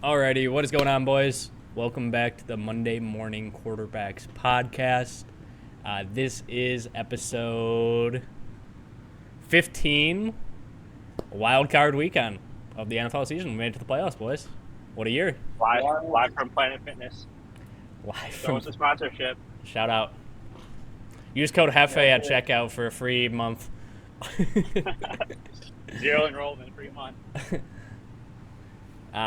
Alrighty, what is going on, boys? Welcome back to the Monday Morning Quarterbacks Podcast. This is episode 15, wild card weekend of the NFL season. We made it to the playoffs, boys. What a year. Live from Planet Fitness. Live That was a sponsorship. Shout out. Use code HEFE at checkout for a free month. Zero enrollment, free month.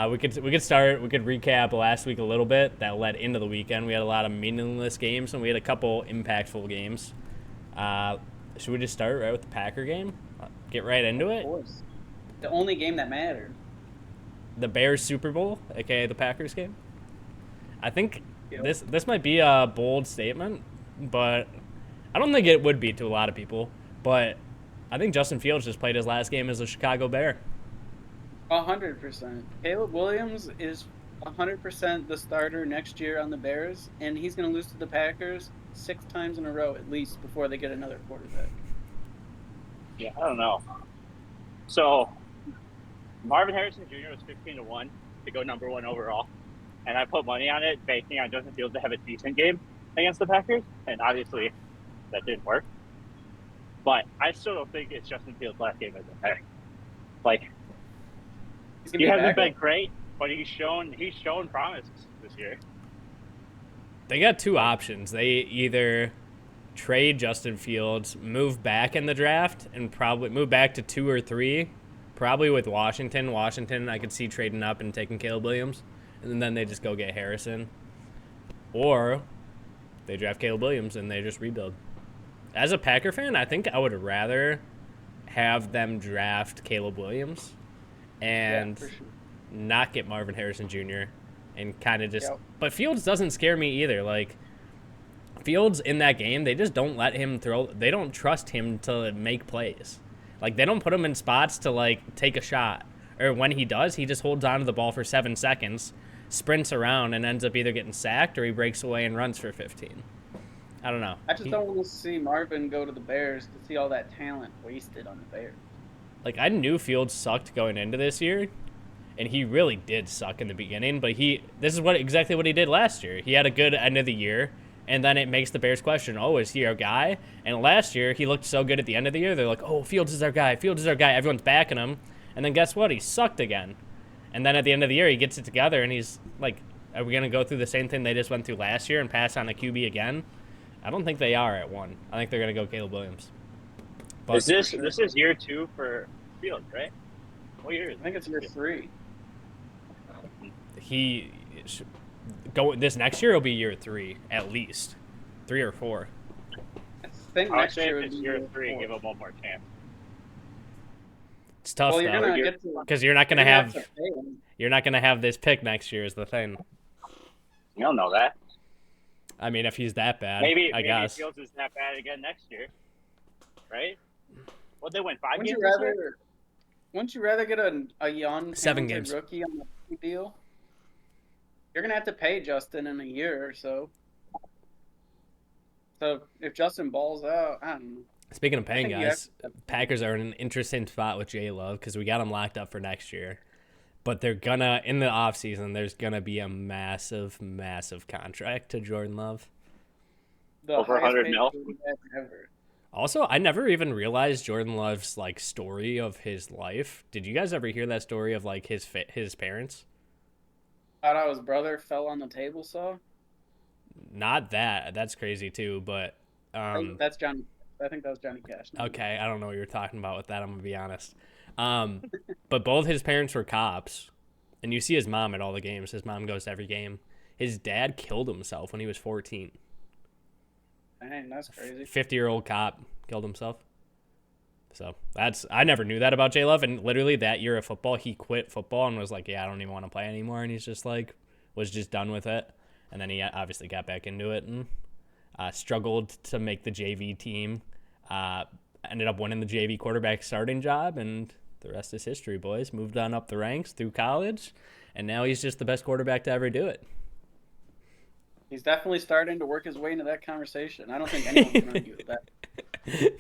We could recap last week a little bit that led into the weekend. We had a lot of meaningless games and we had a couple impactful games. Should we just start right with the Packer game? Get right into it? Of course. The only game that mattered. The Bears Super Bowl, aka the Packers game. I think this might be a bold statement, but I don't think it would be to a lot of people. But I think Justin Fields just played his last game as a Chicago Bear. 100%. Caleb Williams is 100% the starter next year on the Bears, and he's going to lose to the Packers 6 times in a row at least before they get another quarterback. Yeah, I don't know. So, Marvin Harrison Jr. was 15-1 to go number 1 overall, and I put money on it, banking on Justin Fields to have a decent game against the Packers, and obviously that didn't work. But I still don't think it's Justin Fields' last game as a Packer. Like, he hasn't been great, but he's shown promise this year. They got two options. They either trade Justin Fields, move back in the draft, and probably move back to 2 or 3, probably with Washington. Washington, I could see trading up and taking Caleb Williams, and then they just go get Harrison. Or they draft Caleb Williams and they just rebuild. As a Packer fan, I think I would rather have them draft Caleb Williams and not get Marvin Harrison Jr. and kind of just But Fields doesn't scare me either. Like, Fields in that game, they just don't let him throw. They don't trust him to make plays. Like, they don't put him in spots to, like, take a shot. Or when he does, he just holds on to the ball for 7 seconds, sprints around, and ends up either getting sacked or he breaks away and runs for 15. I don't know. I just don't want to see Marvin go to the Bears to see all that talent wasted on the Bears. Like, I knew Fields sucked going into this year, and he really did suck in the beginning, but this is exactly what he did last year. He had a good end of the year, and then it makes the Bears question, oh, is he our guy? And last year, he looked so good at the end of the year, they're like, oh, Fields is our guy, everyone's backing him, and then guess what? He sucked again. And then at the end of the year, he gets it together, and he's like, are we going to go through the same thing they just went through last year and pass on a QB again? I don't think they are at 1. I think they're going to go Caleb Williams. But this is year 2 for Fields, right? What year is it? I think it's year 3. This next year will be year 3 at least, 3 or 4. I think I'll next say year if it's year 3, give him one more chance. It's tough though, because you're not gonna have this pick next year is the thing. You don't know that. I mean, if he's that bad, I guess. Maybe Fields is that bad again next year, right? Well, they went 5 Wouldn't games. Wouldn't you rather get a young 7 games rookie on the deal? You're gonna have to pay Justin in a year or so. So if Justin balls out, I don't know. Speaking of paying guys, Packers are in an interesting spot with J Love because we got him locked up for next year. But they're gonna, in the offseason, there's gonna be a massive, massive contract to Jordan Love. Over 100 mil. Also, I never even realized Jordan Love's like story of his life. Did you guys ever hear that story of like his parents? Thought how his brother fell on the table saw? Not that. That's crazy too, but that's Johnny. I think that was Johnny Cash. Okay, I don't know what you're talking about with that, I'm gonna be honest. But both his parents were cops, and you see his mom at all the games. His mom goes to every game. His dad killed himself when he was 14. Dang, that's crazy. 50-year-old cop killed himself. So I never knew that about J Love, and literally that year of football, he quit football and was like, yeah, I don't even want to play anymore, and he's just like, was just done with it. And then he obviously got back into it and struggled to make the JV team. Ended up winning the JV quarterback starting job, and the rest is history, boys. Moved on up the ranks through college, and now he's just the best quarterback to ever do it. He's definitely starting to work his way into that conversation. I don't think anyone can argue with that.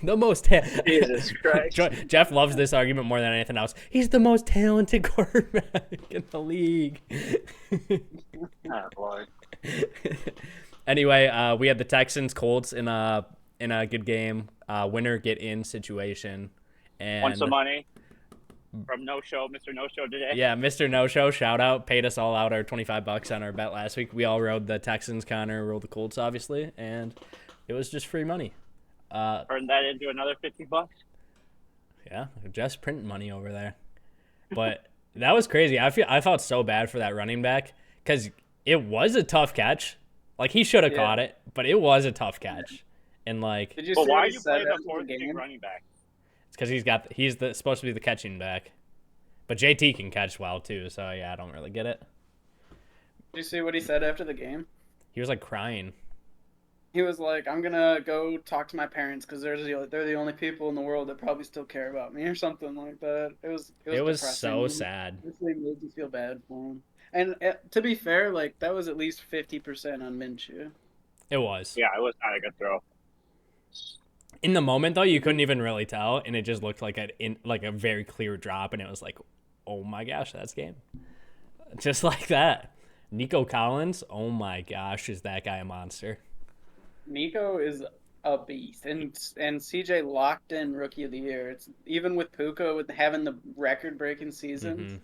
The most Jesus Christ. Jeff loves this argument more than anything else. He's the most talented quarterback in the league. Oh, Lord. Anyway, we had the Texans Colts in a good game. Winner get in situation. And Won some money from No Show, Mr. No Show today. yeah, Mr. No Show, shout out, paid us all out our $25 on our bet last week. We all rode the Texans, Connor rode the Colts, obviously, and it was just free money. Turned that into another $50. Yeah, just printing money over there. But that was crazy. I felt so bad for that running back because it was a tough catch. Like, he should have caught it, but it was a tough catch. And like, Did you But see why what are he you said playing the after fourth game? string running back? it's because he's supposed to be the catching back. But JT can catch well too, so yeah, I don't really get it. Did you see what he said after the game? He was like crying. He was like, "I'm gonna go talk to my parents because they're the only people in the world that probably still care about me," or something like that. It was So depressing. sad. This thing made me feel bad for him. And to be fair, like that was at least 50% on Minshew. It was. Yeah, it was not a good throw. In the moment though, you couldn't even really tell, and it just looked like a very clear drop, and it was like, oh my gosh, that's game. Just like that. Nico Collins, oh my gosh, is that guy a monster? Nico is a beast, and CJ locked in Rookie of the Year. It's even with Puka with having the record-breaking seasons.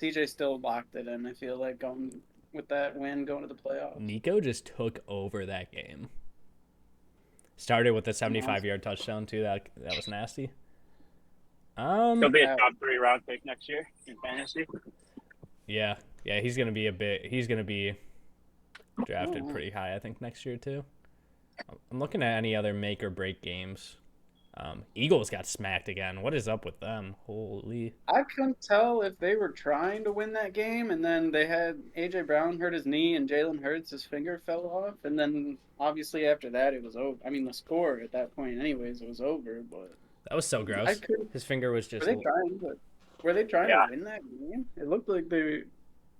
CJ still locked it in. I feel like going with that win, going to the playoffs. Nico just took over that game. Started with a 75-yard touchdown too. That was nasty. He'll be a top 3 round pick next year in fantasy. Yeah, he's gonna be drafted pretty high, I think, next year too. I'm looking at any other make or break games. Eagles got smacked again. What is up with them? Holy! I couldn't tell if they were trying to win that game, and then they had AJ Brown hurt his knee, and Jalen Hurts his finger fell off, and then obviously after that it was over. I mean, the score at that point, anyways, it was over. But That was so gross. His finger was just. Were they trying to win that game? It looked like they.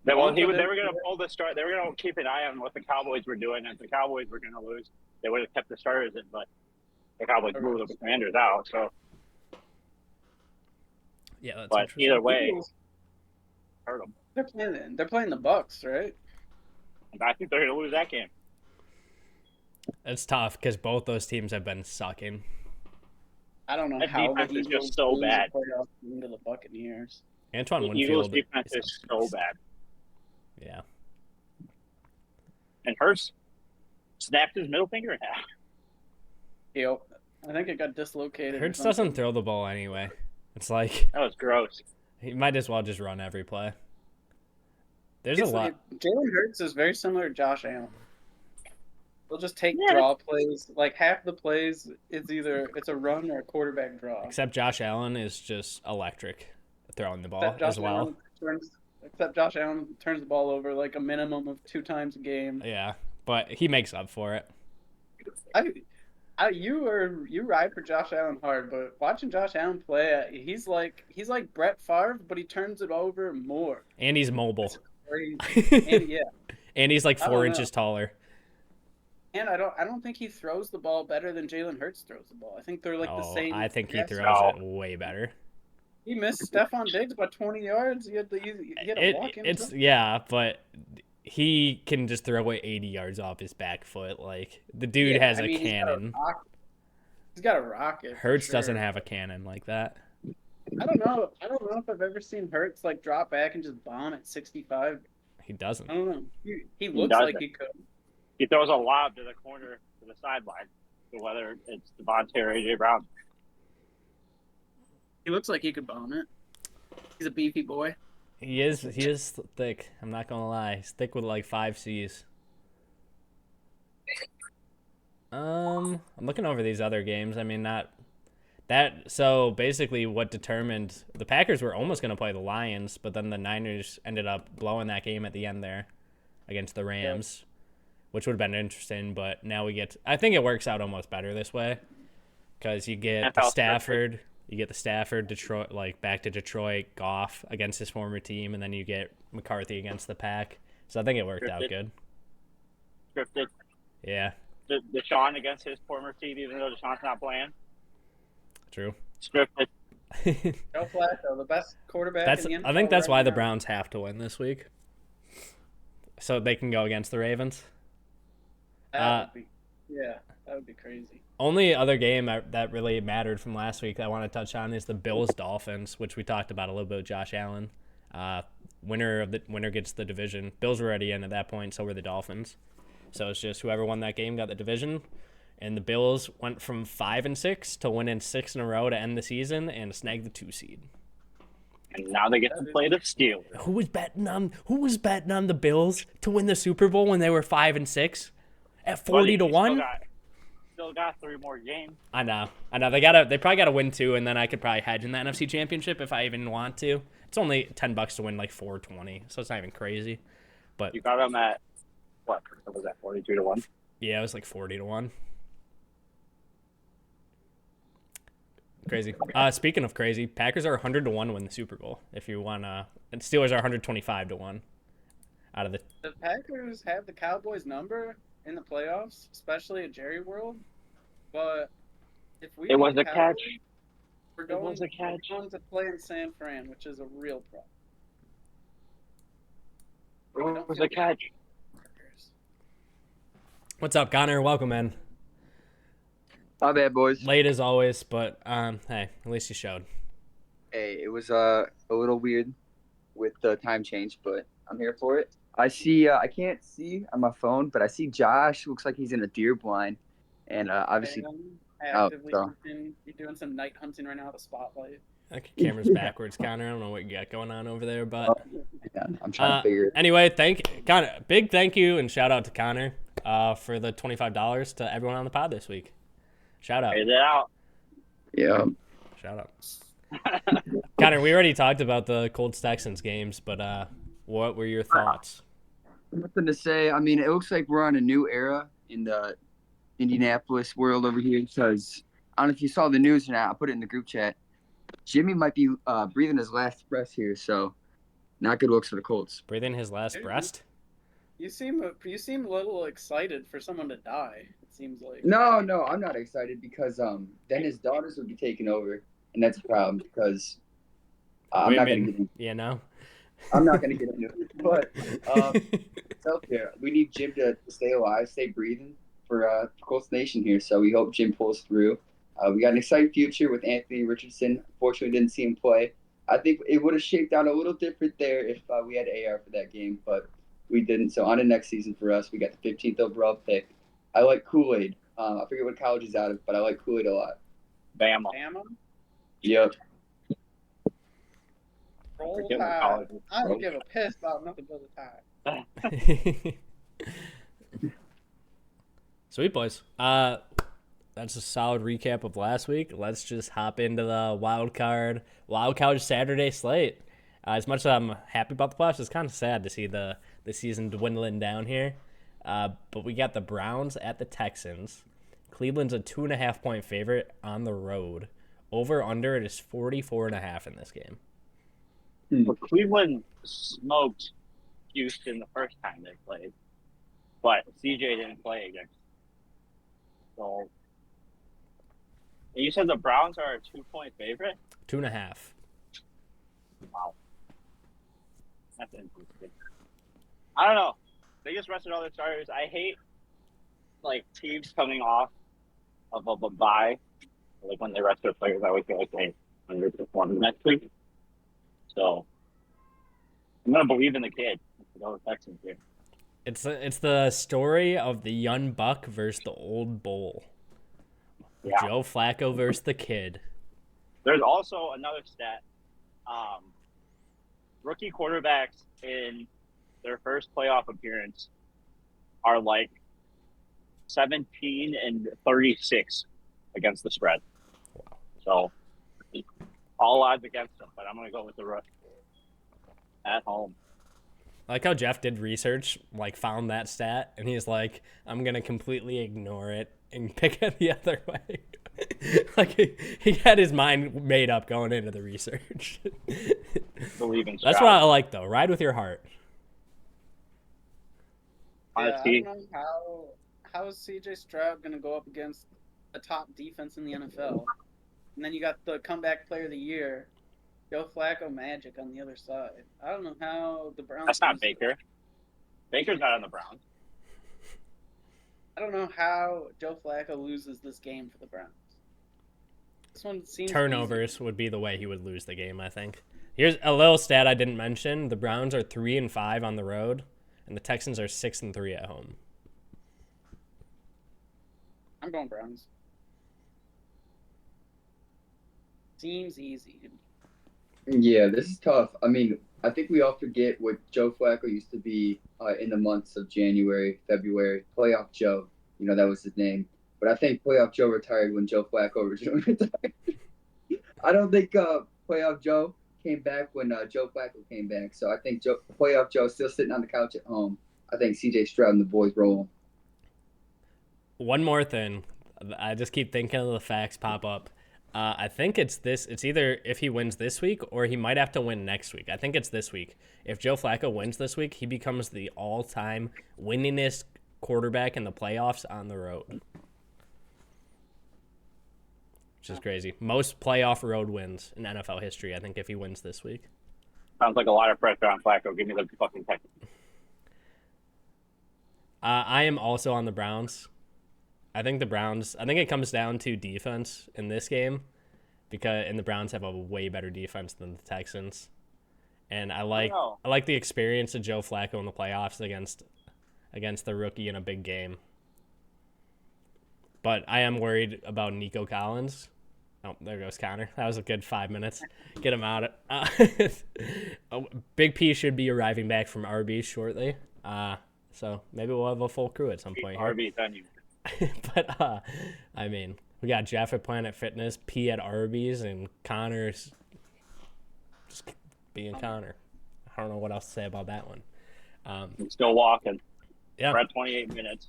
They were going to pull the start. They were going to keep an eye on what the Cowboys were doing. If the Cowboys were going to lose, they would have kept the starters in, but the Cowboys blew the Commanders out. So, yeah, that's but interesting. either way, hurt them. They're playing the Bucks, right? And I think they're going to lose that game. It's tough because both those teams have been sucking. I don't know That how defense the is Eagles just so lose bad. the playoffs into the Buccaneers. Antoine The Winfield. Eagles' defense is so bad. Yeah. And Hurst snapped his middle finger in half. Yep. I think it got dislocated. Hurts doesn't throw the ball anyway. It's like That was gross. he might as well just run every play. There's a lot. Jalen Hurts is very similar to Josh Allen. They'll just take draw plays. Like half the plays, it's a run or a quarterback draw. Except Josh Allen is just electric throwing the ball as well. Except Josh Allen turns the ball over like a minimum of 2 times a game. Yeah, but he makes up for it. You ride for Josh Allen hard, but watching Josh Allen play, he's like Brett Favre, but he turns it over more. And he's mobile. And, And he's like 4 inches taller. And I don't think he throws the ball better than Jalen Hurts throws the ball. I think they're like the same. I think he throws it way better. He missed Stephon Diggs by 20 yards. He had to walk in. Yeah, but he can just throw away 80 yards off his back foot. Like, the dude has a cannon. He's got a rocket. Hurts doesn't have a cannon like that. I don't know if I've ever seen Hurts like drop back and just bomb at 65. He doesn't. I don't know. He looks like he could. He throws a lob to the corner, to the sideline, so whether it's Devontae or AJ Brown. He looks like he could bomb it. He's a beefy boy. He is thick. I'm not gonna lie. He's thick with like 5 C's. I'm looking over these other games. I mean, not that. So basically, what determined the Packers were almost gonna play the Lions, but then the Niners ended up blowing that game at the end there against the Rams, which would have been interesting. But now I think it works out almost better this way because you get the Stafford. You get the Stafford, Detroit, like back to Detroit, Goff against his former team, and then you get McCarthy against the Pack. So I think it worked out good. Scripted. Yeah. Deshaun against his former team, even though Deshaun's not playing. True. Scripted. Joe Flacco, the best quarterback That's. in the NFL. I think that's right why the now. Browns have to win this week, so they can go against the Ravens. That would be crazy. Only other game that really mattered from last week that I want to touch on is the Bills-Dolphins, which we talked about a little bit with Josh Allen. Winner gets the division. Bills were already in at that point, so were the Dolphins. So it's just whoever won that game got the division. And the Bills went from 5-6 to winning 6 in a row to end the season and snag the 2 seed. And now they get to play the Steelers. Who was betting on the Bills to win the Super Bowl when they were 5-6 at 40-1? Still got 3 more games. I know. They probably gotta win 2, and then I could probably hedge in the NFC Championship if I even want to. It's only $10 to win like 420, so it's not even crazy. But You got them at what was that, 42-1? yeah, it was like 40-1. Crazy. Speaking of crazy, Packers are 100-1 to win the Super Bowl. If you wanna, and Steelers are 125-1. Out of the Packers have the Cowboys number in the playoffs, especially at Jerry World. But if we It was beat a Cowboys, catch. we're It was a catch. going to play in San Fran, which is a real problem. It was a catch. What's up, Connor? Welcome, man. My bad, boys. Late as always, but hey, at least you showed. Hey, it was a little weird with the time change, but I'm here for it. I see. I can't see on my phone, but I see Josh. Looks like he's in a deer blind, and obviously, Actively so. hunting. You're doing some night hunting right now with a spotlight. Okay, camera's backwards, Connor. I don't know what you got going on over there, but yeah, I'm trying to figure it. Anyway, Connor. Big thank you and shout out to Connor for the $25 to everyone on the pod this week. Shout out. Paid it out. Yeah. Shout out. Connor, we already talked about the Colts Texans games, but what were your thoughts? Nothing to say. I mean, it looks like we're on a new era in the Indianapolis world over here because I don't know if you saw the news or not. I put it in the group chat. Jimmy might be breathing his last breath here, so not good looks for the Colts. Breathing his last breath? You seem a little excited for someone to die. It seems like. No, I'm not excited because then his daughters would be taking over, and that's a problem because I'm not going to get into you know? I'm not going to get into it. But it's out there. We need Jim to stay alive, stay breathing for Colts Nation here. So we hope Jim pulls through. We got an exciting future with Anthony Richardson. Unfortunately, didn't see him play. I think it would have shaped out a little different there if we had AR for that game, but we didn't. So on to next season for us. We got the 15th overall pick. I like Kool-Aid. I forget what college he's out of, but I like Kool-Aid a lot. Bama. Yep. Roll Tide. I don't give a piss about nothing but the Tide. Sweet, boys. That's a solid recap of last week. Let's just hop into the wild card Saturday slate. As much as I'm happy about the playoffs, it's kind of sad to see the season dwindling down here. But we got the Browns at the Texans. Cleveland's a 2.5-point favorite on the road. Over under it is 44.5 in this game. Well, Cleveland smoked Houston the first time they played, but CJ didn't play against. So, and you said the Browns are a 2-point favorite? 2.5. Wow. That's interesting. I don't know. They just rested all their starters. I hate teams coming off of a bye. When they rest their players, I always feel like they underperform the next week. So I'm gonna believe in the kid. Go with Texans here. It's the story of the young buck versus the old bull. Yeah. Joe Flacco versus the kid. There's also another stat. Rookie quarterbacks in their first playoff appearance are 17 and 36 against the spread. Wow. So all odds against them, but I'm going to go with the Rook at home. I like how Jeff did research, found that stat, and he's like, I'm going to completely ignore it and pick it the other way. He had his mind made up going into the research. Believe in That's what I like, though. Ride with your heart. Yeah, I don't know how is CJ Stroud going to go up against a top defense in the NFL? And then you got the comeback player of the year, Joe Flacco Magic on the other side. I don't know how the Browns. That's not Baker. Baker's not on the Browns. I don't know how Joe Flacco loses this game for the Browns. This one seems Turnovers easy. would be the way he would lose the game, I think. Here's a little stat I didn't mention. The Browns are 3-5 on the road, and the Texans are 6-3 at home. I'm going Browns. Seems easy. Yeah, this is tough. I mean, I think we all forget what Joe Flacco used to be in the months of January, February. Playoff Joe, that was his name. But I think Playoff Joe retired when Joe Flacco originally retired. I don't think Playoff Joe came back when Joe Flacco came back. So I think Playoff Joe still sitting on the couch at home. I think CJ Stroud and the boys rolling. One more thing. I just keep thinking of the facts pop up. I think it's either if he wins this week or he might have to win next week. I think it's this week. If Joe Flacco wins this week, he becomes the all-time winningest quarterback in the playoffs on the road. Which is crazy. Most playoff road wins in NFL history, I think, if he wins this week. Sounds like a lot of pressure on Flacco. Give me the fucking Texans. I am also on the Browns. I think it comes down to defense in this game, and the Browns have a way better defense than the Texans. And I like the experience of Joe Flacco in the playoffs against the rookie in a big game. But I am worried about Nico Collins. Oh, there goes Connor. That was a good 5 minutes. Get him out. Big P should be arriving back from Arby's shortly. So maybe we'll have a full crew at some point here. Arby's on you. But, I mean, we got Jeff at Planet Fitness, P at Arby's, and Connor's just being Connor. I don't know what else to say about that one. I'm still walking. Yeah. We're at 28 minutes.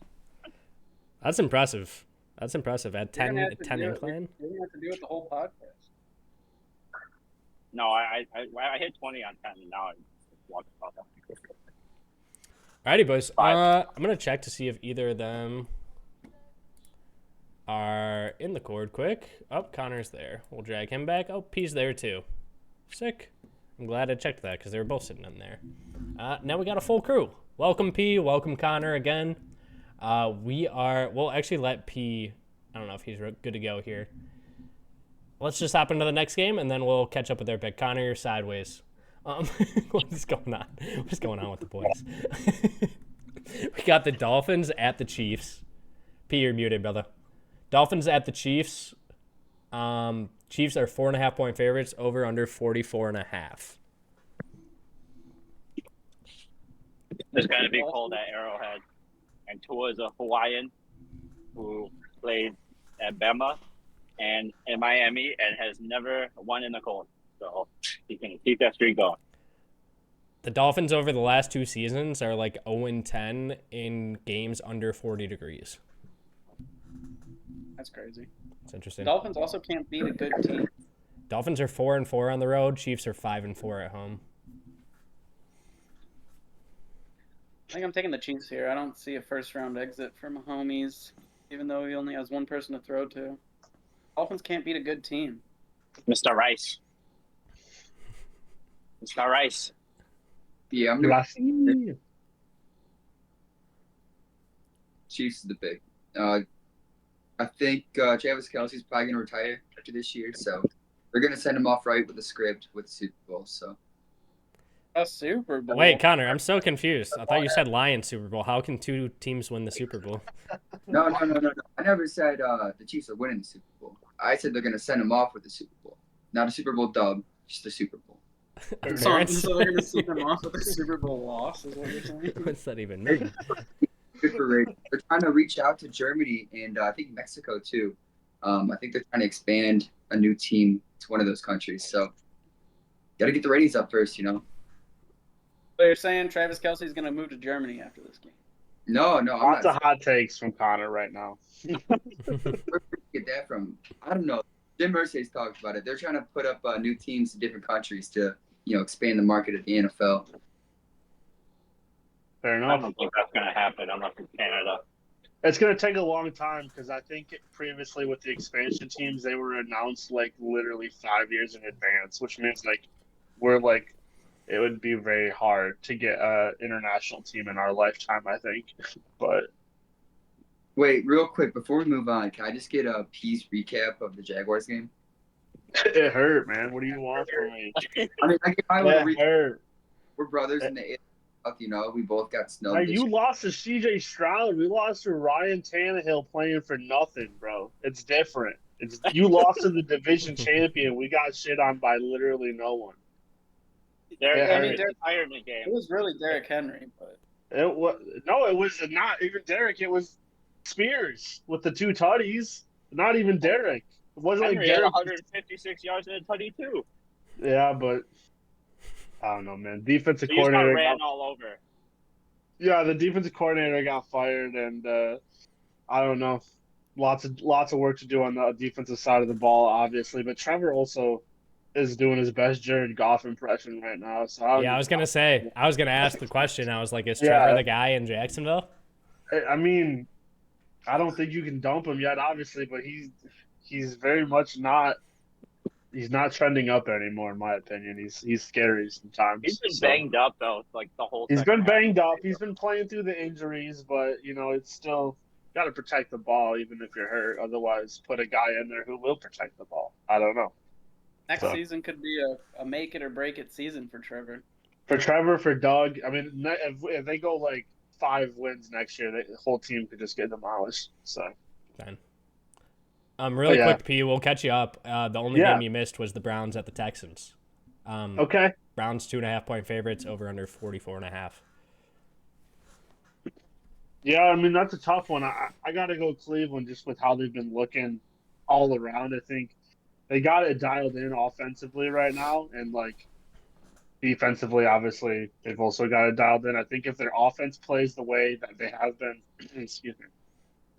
That's impressive. At 10 incline. You're going to have to do it the whole podcast. No, I hit 20 on 10, and now I'm walking about that. Alrighty, boys. 5. I'm going to check to see if either of them are in the cord quick. Oh, Connor's there. We'll drag him back. Oh, P's there too. Sick. I'm glad I checked that because they were both sitting in there. Now we got a full crew. Welcome, P. Welcome, Connor, again. We'll actually let P, I don't know if he's good to go here. Let's just hop into the next game, and then we'll catch up with their pick. Connor, you're sideways. What's going on? What's going on with the boys? We got the Dolphins at the Chiefs. P, you're muted, brother. Dolphins at the Chiefs. Chiefs are 4.5-point favorites, over under 44.5. It's going to be cold at Arrowhead. And Tua is a Hawaiian who played at Bama and in Miami and has never won in the cold. So he can keep that streak going. The Dolphins over the last 2 seasons are like 0-10 in games under 40 degrees. That's crazy. It's interesting. Dolphins also can't beat a good team. Dolphins are 4-4 on the road. Chiefs are 5-4 at home. I think I'm taking the Chiefs here. I don't see a first-round exit for Mahomes, even though he only has one person to throw to. Dolphins can't beat a good team. Mr. Rice. Mr. Rice. Yeah, I'm going Chiefs is the pick. I think Travis Kelce's probably going to retire after this year, so they're going to send him off right with the script with the Super Bowl. So A Super Bowl. Wait, Connor, I'm so confused. I thought you said Lions Super Bowl. How can 2 teams win the Super Bowl? No. I never said the Chiefs are winning the Super Bowl. I said they're going to send him off with the Super Bowl. Not a Super Bowl dub, just the Super Bowl. So they're going to send them off with a Super Bowl loss, is what you're saying? What's that even mean? Good for Ray. They're trying to reach out to Germany and I think Mexico too. I think they're trying to expand a new team to one of those countries. So, got to get the ratings up first, So you're saying Travis Kelce's going to move to Germany after this game? No, I'm Lots not. of hot takes from Connor right now. Where did you get that from? I don't know. Jim Irsay's talked about it. They're trying to put up new teams in different countries to, expand the market of the NFL. Fair I enough. don't think that's going to happen unless it's Canada. It's going to take a long time because I think previously with the expansion teams, they were announced like literally 5 years in advance, which means like we're like it would be very hard to get a international team in our lifetime, I think. But Wait, real quick before we move on, can I just get a piece recap of the Jaguars game? it hurt, man. What do you want from me? I mean, I get my little It hurt. We're brothers in the AFC, you know. We both got snubbed. Hey, this you year. lost to C.J. Stroud. We lost to Ryan Tannehill playing for nothing, bro. It's different. You lost to the division champion. We got shit on by literally no one. Derrick Yeah, Henry's Derrick- retirement game. It was really Derrick Henry, but It was not even Derek. It was Spears with the 2 tutties. Not even Derek. It wasn't Henry like had Derek. 156 yards and a tutty too. Yeah, but I don't know, man. Defensive He just got coordinator. ran all over. Yeah, the defensive coordinator got fired, and I don't know. Lots of work to do on the defensive side of the ball, obviously. But Trevor also is doing his best Jared Goff impression right now. So I was gonna ask the question. I was like, is Yeah. Trevor the guy in Jacksonville? I mean, I don't think you can dump him yet, obviously, but he's very much not. He's not trending up anymore, in my opinion. He's scary sometimes. He's been so. banged up though, like the whole. He's second been half. banged up. He's been playing through the injuries, but it's still got to protect the ball even if you're hurt. Otherwise, put a guy in there who will protect the ball. I don't know. next So. season could be a make it or break it season for Trevor. For Trevor, for Doug, I mean, if they go like 5 wins next year, the whole team could just get demolished. So. Fine. Really Yeah. quick, P. We'll catch you up. The only game you missed was the Browns at the Texans. Okay. Browns 2.5-point favorites, over under 44.5. Yeah, I mean that's a tough one. I got to go Cleveland just with how they've been looking all around. I think they got it dialed in offensively right now, and like defensively, obviously they've also got it dialed in. I think if their offense plays the way that they have been, excuse me,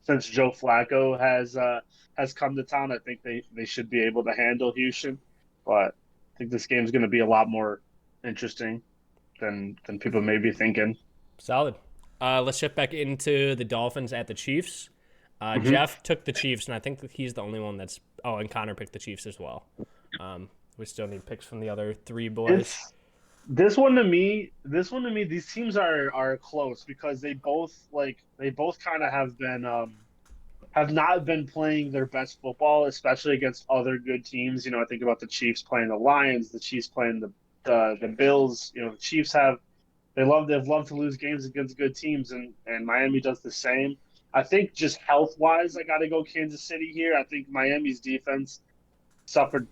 since Joe Flacco has come to town, I think they should be able to handle Houston. But I think this game's going to be a lot more interesting than people may be thinking. Solid. Let's shift back into the Dolphins at the Chiefs. Jeff took the Chiefs, and I think that he's the only one that's. Oh, and Connor picked the Chiefs as well. We still need picks from the other 3 boys. This one to me, these teams are close because they both kind of have not been playing their best football, especially against other good teams. I think about the Chiefs playing the Lions, the Chiefs playing the Bills. The Chiefs they've loved to lose games against good teams, and Miami does the same. I think just health-wise, I got to go Kansas City here. I think Miami's defense suffered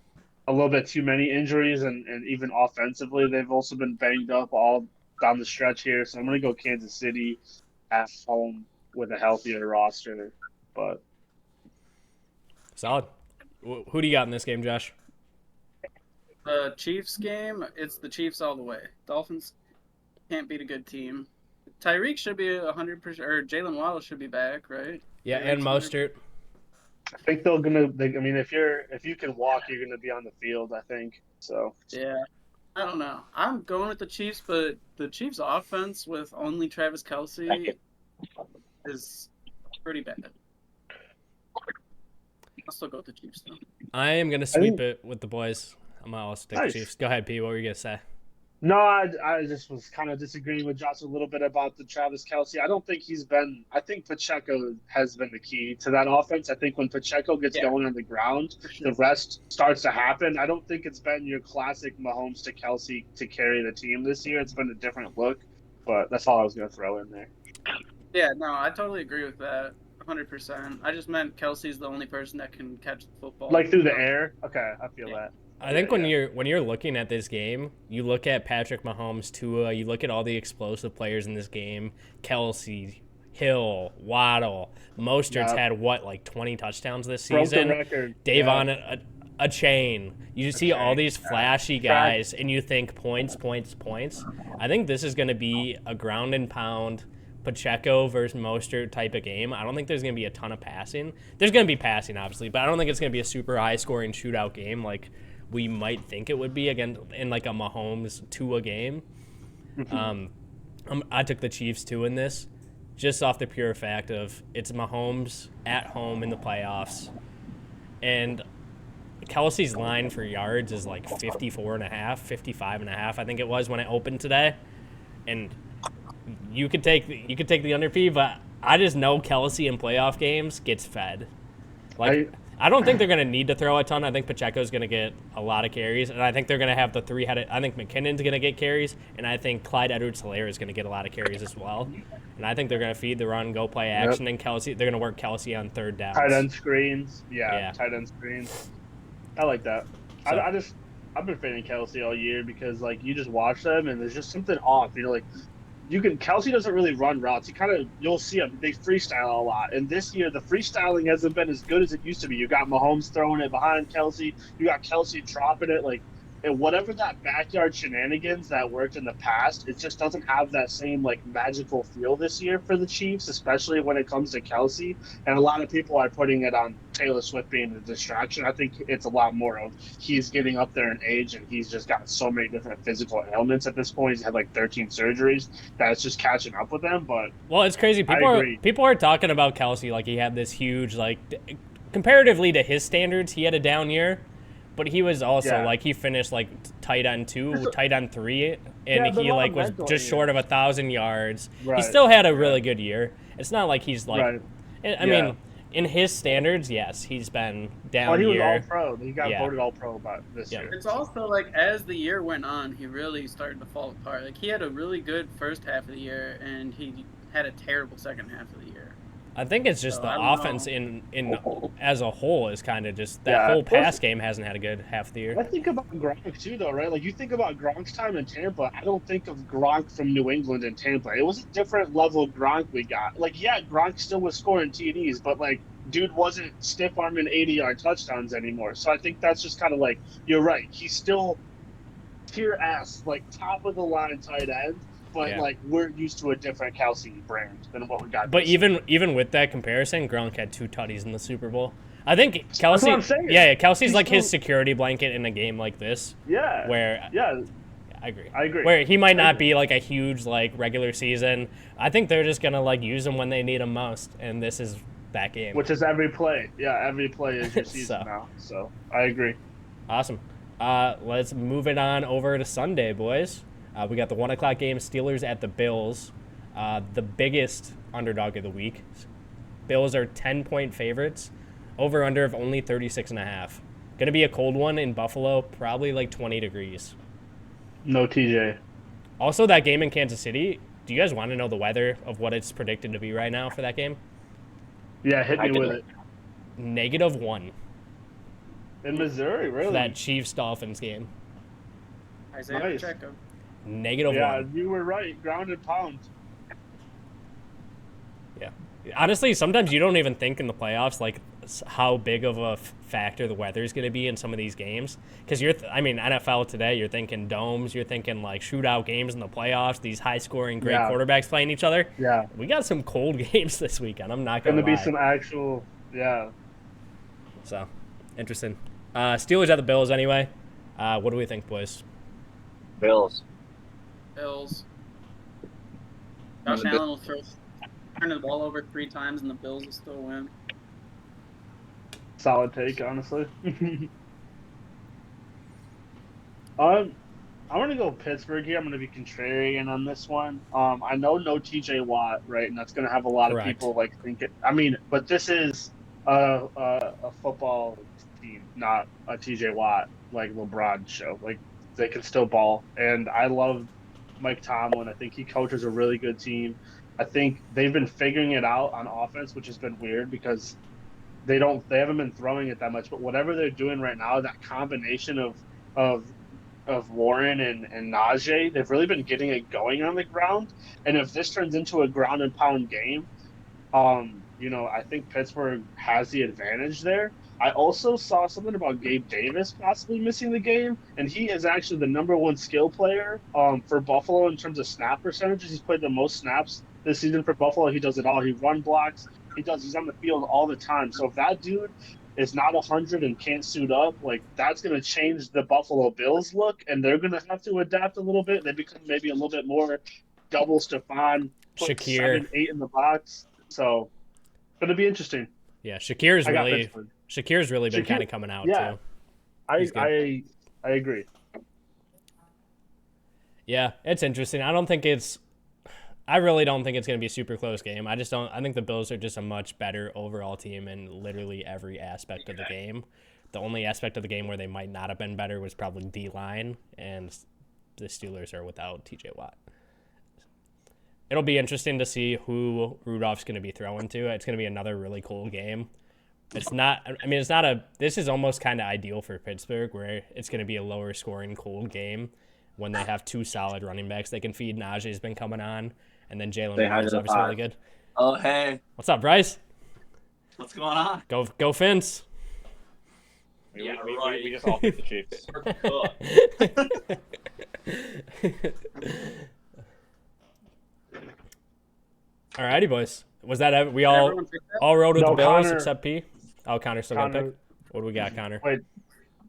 a little bit too many injuries, and even offensively, they've also been banged up all down the stretch here. So I'm going to go Kansas City at home with a healthier roster. But Solid. Who do you got in this game, Josh? The Chiefs game, it's the Chiefs all the way. Dolphins can't beat a good team. Tyreek should be 100%, or Jalen Waddle should be back, right? Yeah, and Mostert. I think I mean, if you can walk, you're going to be on the field, I think. So Yeah. I don't know. I'm going with the Chiefs, but the Chiefs' offense with only Travis Kelce is pretty bad. I'll still go with the Chiefs, though. I am going to sweep it with the boys. I'm going to also take Nice. the Chiefs. Go ahead, P. What were you going to say? No, I just was kind of disagreeing with Josh a little bit about the Travis Kelce. I think Pacheco has been the key to that offense. I think when Pacheco gets going on the ground, the rest starts to happen. I don't think it's been your classic Mahomes to Kelce to carry the team this year. It's been a different look, but that's all I was going to throw in there. Yeah, no, I totally agree with that. 100%. I just meant Kelsey's the only person that can catch the football. Like through the air? Okay, I feel that. I think when you're looking at this game, you look at Patrick Mahomes, Tua, you look at all the explosive players in this game, Kelce, Hill, Waddle, Mostert's had like 20 touchdowns this season. Broke the record. Davon a chain. You just see all these flashy guys and you think points. I think this is going to be a ground and pound Pacheco versus Mostert type of game. I don't think there's going to be a ton of passing. There's going to be passing, obviously, but I don't think it's going to be a super high-scoring shootout game like we might think it would be again in like a Mahomes Tua game. I took the Chiefs too in this. just off the pure fact of it's Mahomes at home in the playoffs. And Kelsey's line for yards is like 54.5, 55.5, I think it was when it opened today. And you could take the under P, but I just know Kelsey in playoff games gets fed. Like I don't think they're going to need to throw a ton. I think Pacheco's going to get a lot of carries, and I think they're going to have the three-headed. I think McKinnon's going to get carries, and I think Clyde Edwards-Helaire is going to get a lot of carries as well. And I think they're going to feed the run, go play action, and Kelsey. They're going to work Kelsey on third downs. Tight end screens, tight end screens. I like that. So, I've been fanning Kelsey all year because like you just watch them and there's just something off. You know, like Kelsey doesn't really run routes. You'll see them. They freestyle a lot. And this year, the freestyling hasn't been as good as it used to be. You got Mahomes throwing it behind Kelsey. You got Kelsey dropping it. And whatever that backyard shenanigans that worked in the past, it just doesn't have that same like magical feel this year for the Chiefs, especially when it comes to Kelsey. And a lot of people are putting it on Taylor Swift being a distraction. I think it's a lot more of he's getting up there in age and he's just got so many different physical ailments at this point. He's had like 13 surgeries that it's just catching up with him. But well, it's crazy. People are talking about Kelsey like he had this huge comparatively to his standards, he had a down year. But he was also he finished like tight end 2, tight end 3, and he like was just short of 1,000 yards. Right. He still had a really good year. It's not like he's like, I mean, in his standards, yes, he's been down. He year. was all pro. He got voted all pro about this year. It's also like as the year went on, he really started to fall apart. Like he had a really good first half of the year, and he had a terrible second half of the year. I think it's just the offense in as a whole is kind of just that whole pass game hasn't had a good half of the year. I think about Gronk too, though, right? Like you think about Gronk's time in Tampa. I don't think of Gronk from New England and Tampa. It was a different level of Gronk we got. Like, yeah, Gronk still was scoring TDs, but like, dude wasn't stiff arming 80-yard touchdowns anymore. So I think that's just kind of like you're right. He's still tier S, like top of the line tight end. But like we're used to a different Kelsey brand than what we got. But even with that comparison, Gronk had 2 tutties in the Super Bowl. I think Kelsey. That's what I'm saying. Yeah, Kelsey's like his security blanket in a game like this. Yeah. Where. Yeah. I agree. Where he might not be like a huge like regular season. I think they're just gonna like use him when they need him most, and this is that game. Which is every play. Yeah, every play is your season now. So I agree. Awesome. Let's move it on over to Sunday, boys. We got the 1 o'clock game, Steelers at the Bills, the biggest underdog of the week. Bills are 10-point favorites, over-under of only 36.5. Going to be a cold one in Buffalo, probably like 20 degrees. No TJ. Also, that game in Kansas City, do you guys want to know the weather of what it's predicted to be right now for that game? Yeah, hit me with it. -1. In Missouri, really? For that Chiefs-Dolphins game. Isaiah Pacheco. -1. Yeah, you were right. Ground and pound. Yeah. Honestly, sometimes you don't even think in the playoffs like how big of a factor the weather is going to be in some of these games. Because NFL today, you're thinking domes, you're thinking like shootout games in the playoffs, these high-scoring, great quarterbacks playing each other. Yeah. We got some cold games this weekend. I'm not going to lie. Going to be some actual, So, interesting. Steelers at the Bills anyway. What do we think, boys? Bills. Josh Allen will turn the ball over 3 times and the Bills will still win. Solid take, honestly. I'm going to go Pittsburgh here. I'm going to be contrarian on this one. I know no TJ Watt, right? And that's going to have a lot of people like thinking. I mean, but this is a football team, not a TJ Watt like LeBron show. Like they can still ball, and I love Mike Tomlin. I think he coaches a really good team. I think they've been figuring it out on offense, which has been weird because they haven't been throwing it that much. But whatever they're doing right now, that combination of Warren and Najee, they've really been getting it going on the ground. And if this turns into a ground and pound game, I think Pittsburgh has the advantage there. I also saw something about Gabe Davis possibly missing the game, and he is actually the number 1 skill player for Buffalo in terms of snap percentages. He's played the most snaps this season for Buffalo. He does it all. He run blocks. He's on the field all the time. So if that dude is not 100 and can't suit up, like that's going to change the Buffalo Bills look, and they're going to have to adapt a little bit. They become maybe a little bit more double Stephon, put Shakir. 7-8 in the box. So gonna be interesting. Yeah, I got Pittsburgh. Shakir's really been Shakir- kind of coming out yeah. too. He's good. I agree. Yeah, it's interesting. I really don't think it's going to be a super close game. I think the Bills are just a much better overall team in literally every aspect of the game. The only aspect of the game where they might not have been better was probably D-line, and the Steelers are without TJ Watt. It'll be interesting to see who Rudolph's going to be throwing to. It's going to be another really cool game. This is almost kind of ideal for Pittsburgh, where it's going to be a lower scoring cold game when they have two solid running backs they can feed. Najee's been coming on, and then Jalen Warren's obviously really good. Oh, hey. What's up, Bryce? What's going on? Go Fins. Yeah, We just all picked the Chiefs. Alrighty, boys. Was that we all rode with the Bills except P? Oh, Connor still got a pick. What do we got, Connor? Wait.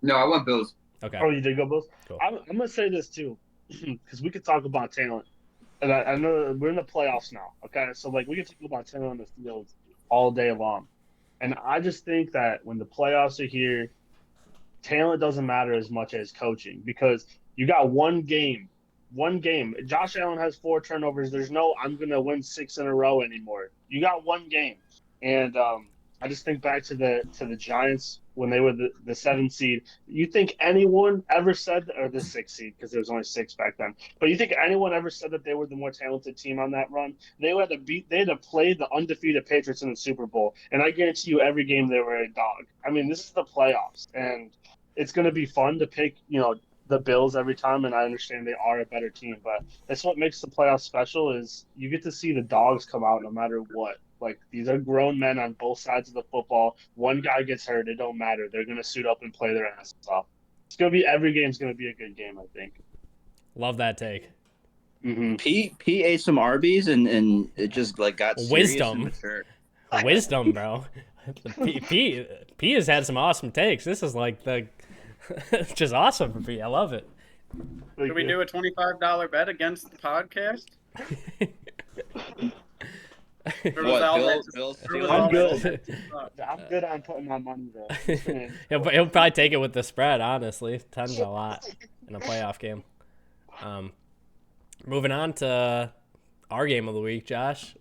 No, I want Bills. Okay. Oh, you did go Bills? Cool. I'm going to say this, too, because we could talk about talent. And I know we're in the playoffs now, okay? So, we can talk about talent on the field all day long. And I just think that when the playoffs are here, talent doesn't matter as much as coaching, because you got one game. Josh Allen has 4 turnovers. There's no I'm going to win 6 in a row anymore. You got one game. And I just think back to the Giants when they were the 7th seed. You think anyone ever said, or the 6th seed, because there was only 6 back then, but you think anyone ever said that they were the more talented team on that run? They had to play the undefeated Patriots in the Super Bowl, and I guarantee you every game they were a dog. I mean, this is the playoffs, and it's going to be fun to pick, the Bills every time, and I understand they are a better team, but that's what makes the playoffs special is you get to see the dogs come out no matter what. These are grown men on both sides of the football. One guy gets hurt, it don't matter. They're going to suit up and play their asses off. Every game's going to be a good game, I think. Love that take. Mm-hmm. P ate some Arby's and it just got serious and mature. Wisdom, bro. P has had some awesome takes. This is it's just awesome for P. I love it. Should we do a $25 bet against the podcast? Bill's I'm good. I'm good on putting my money there. He'll probably take it with the spread, honestly. 10's a lot in a playoff game. Moving on to our game of the week, Josh.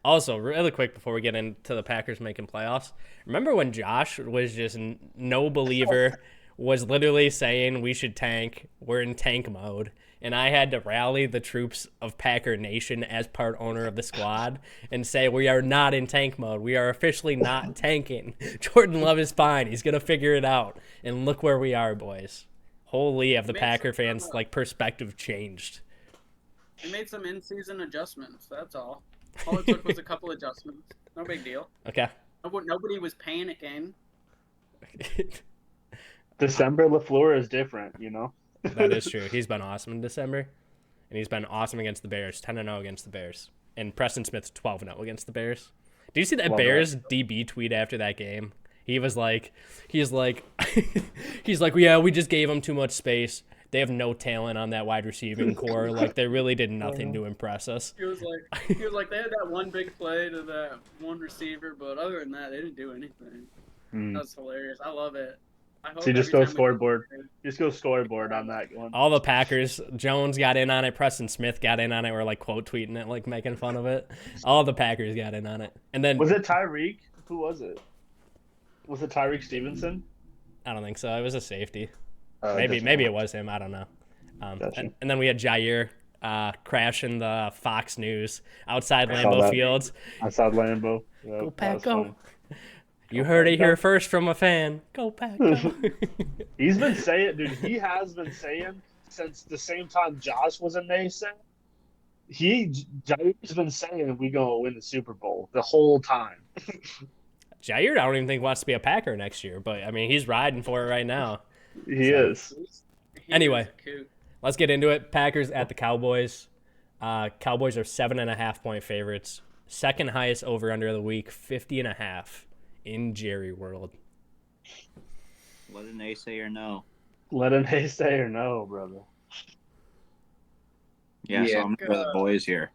Also, really quick before we get into the Packers making playoffs, remember when Josh was just no believer, was literally saying we should tank, we're in tank mode, and I had to rally the troops of Packer Nation as part owner of the squad and say we are not in tank mode. We are officially not tanking. Jordan Love is fine. He's going to figure it out. And look where we are, boys. Holy, have the Packer fans' perspective changed. We made some in-season adjustments, that's all. All it took was a couple adjustments. No big deal. Okay. Nobody was panicking. December LaFleur is different, That is true. He's been awesome in December, and he's been awesome against the Bears, 10-0 against the Bears. And Preston Smith's 12-0 against the Bears. Do you see that Bears DB tweet after that game? He's like, yeah, we just gave them too much space. They have no talent on that wide receiving core. They really did nothing to impress us. He was like, they had that one big play to that one receiver, but other than that, they didn't do anything. That's hilarious. I love it. So you just go scoreboard. Just go scoreboard on that one. All the Packers, Jones got in on it. Preston Smith got in on it. We're quote tweeting it, making fun of it. All the Packers got in on it. And then was it Tyreek? Who was it? Was it Tyreek Stevenson? I don't think so. It was a safety. Maybe it was him. I don't know. And then we had Jair crashing the Fox News outside Lambeau Fields. Outside Lambeau. Yep, go Pack, go. You heard it here first from a fan. Go Pack, go. He's been saying, dude, he has been saying since the same time Josh was a naysayer. Jair's been saying we going to win the Super Bowl the whole time. Jair, I don't even think wants to be a Packer next year, but I mean, he's riding for it right now. He is. Anyway, let's get into it. Packers at the Cowboys. Cowboys are 7.5-point favorites. Second highest over-under of the week, 50.5 in Jerry World. Let a naysayer know. Let a naysayer know, brother. Yeah, so I'm for the boys here.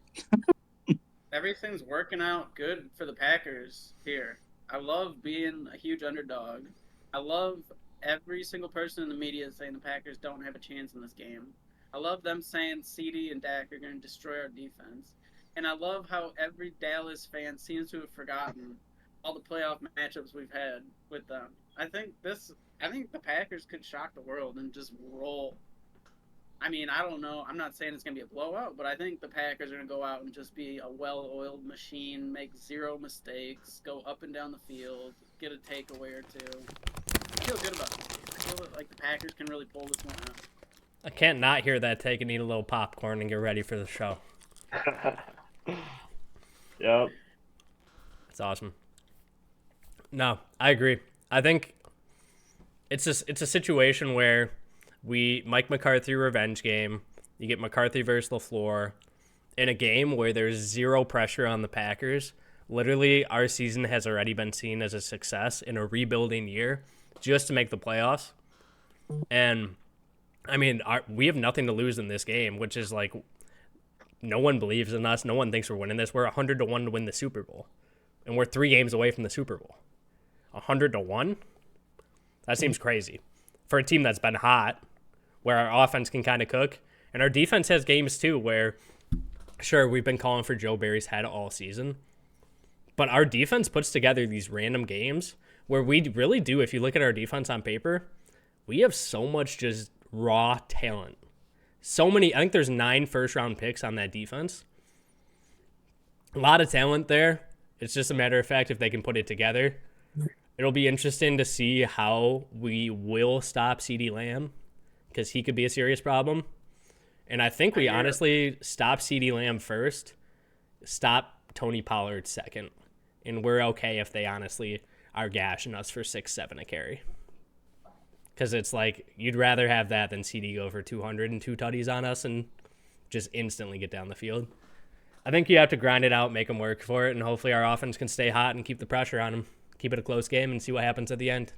Everything's working out good for the Packers here. I love being a huge underdog. I love every single person in the media saying the Packers don't have a chance in this game. I love them saying CD and Dak are going to destroy our defense. And I love how every Dallas fan seems to have forgotten all the playoff matchups we've had with them. I think the Packers could shock the world and just roll. I mean, I don't know. I'm not saying it's going to be a blowout, but I think the Packers are going to go out and just be a well-oiled machine, make zero mistakes, go up and down the field, get a takeaway or two. I feel good about it. I feel like the Packers can really pull this one out. I can't not hear that take and eat a little popcorn and get ready for the show. Yep. It's awesome. No, I agree. I think it's a situation where Mike McCarthy revenge game. You get McCarthy versus LaFleur in a game where there's zero pressure on the Packers. Literally, our season has already been seen as a success in a rebuilding year just to make the playoffs. And, I mean, we have nothing to lose in this game, which is like no one believes in us. No one thinks we're winning this. We're 100-1 to win the Super Bowl. And we're 3 games away from the Super Bowl. 100-1? That seems crazy. For a team that's been hot, where our offense can kind of cook. And our defense has games, too, where, sure, we've been calling for Joe Barry's head all season. But our defense puts together these random games where we really do, if you look at our defense on paper, we have so much just raw talent. So many, I think there's 9 first-round picks on that defense. A lot of talent there. It's just a matter of fact if they can put it together. It'll be interesting to see how we will stop CeeDee Lamb, because he could be a serious problem. And I think we honestly stop CeeDee Lamb first, stop Tony Pollard second, and we're okay if they honestly are gashing us for 6-7 a carry. Because it's like, you'd rather have that than CD go for 202 tutties on us and just instantly get down the field. I think you have to grind it out, make them work for it, and hopefully our offense can stay hot and keep the pressure on them. Keep it a close game and see what happens at the end.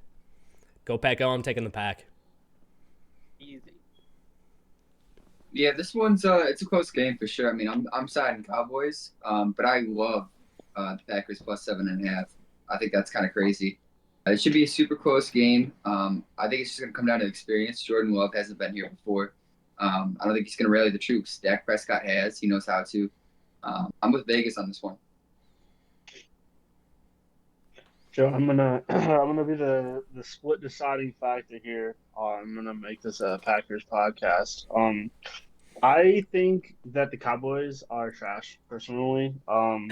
Go Pack, go, I'm taking the Pack. Easy. Yeah, this one's it's a close game for sure. I mean, I'm siding Cowboys, but I love the Packers plus 7.5. I think that's kind of crazy. It should be a super close game. I think it's just going to come down to experience. Jordan Love hasn't been here before. I don't think he's going to rally the troops. Dak Prescott has. He knows how to. I'm with Vegas on this one. So I'm gonna be the split deciding factor here. I'm gonna make this a Packers podcast. I think that the Cowboys are trash personally. I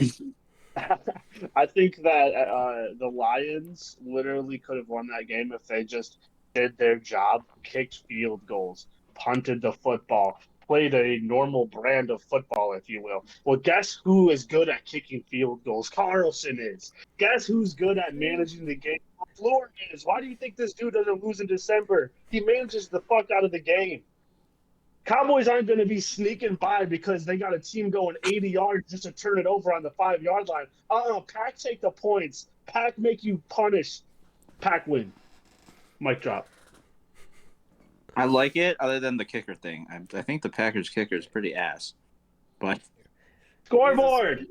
think that the Lions literally could have won that game if they just did their job, kicked field goals, punted the football, played a normal brand of football, if you will. Well, guess who is good at kicking field goals? Carlson is. Guess who's good at managing the game? LaFleur is. Why do you think this dude doesn't lose in December? He manages the fuck out of the game. Cowboys aren't going to be sneaking by because they got a team going 80 yards just to turn it over on the 5-yard line. Pack take the points. Pack make you punish. Pack win. Mic drop. I like it, other than the kicker thing. I think the Packers kicker is pretty ass. But Scoreboard.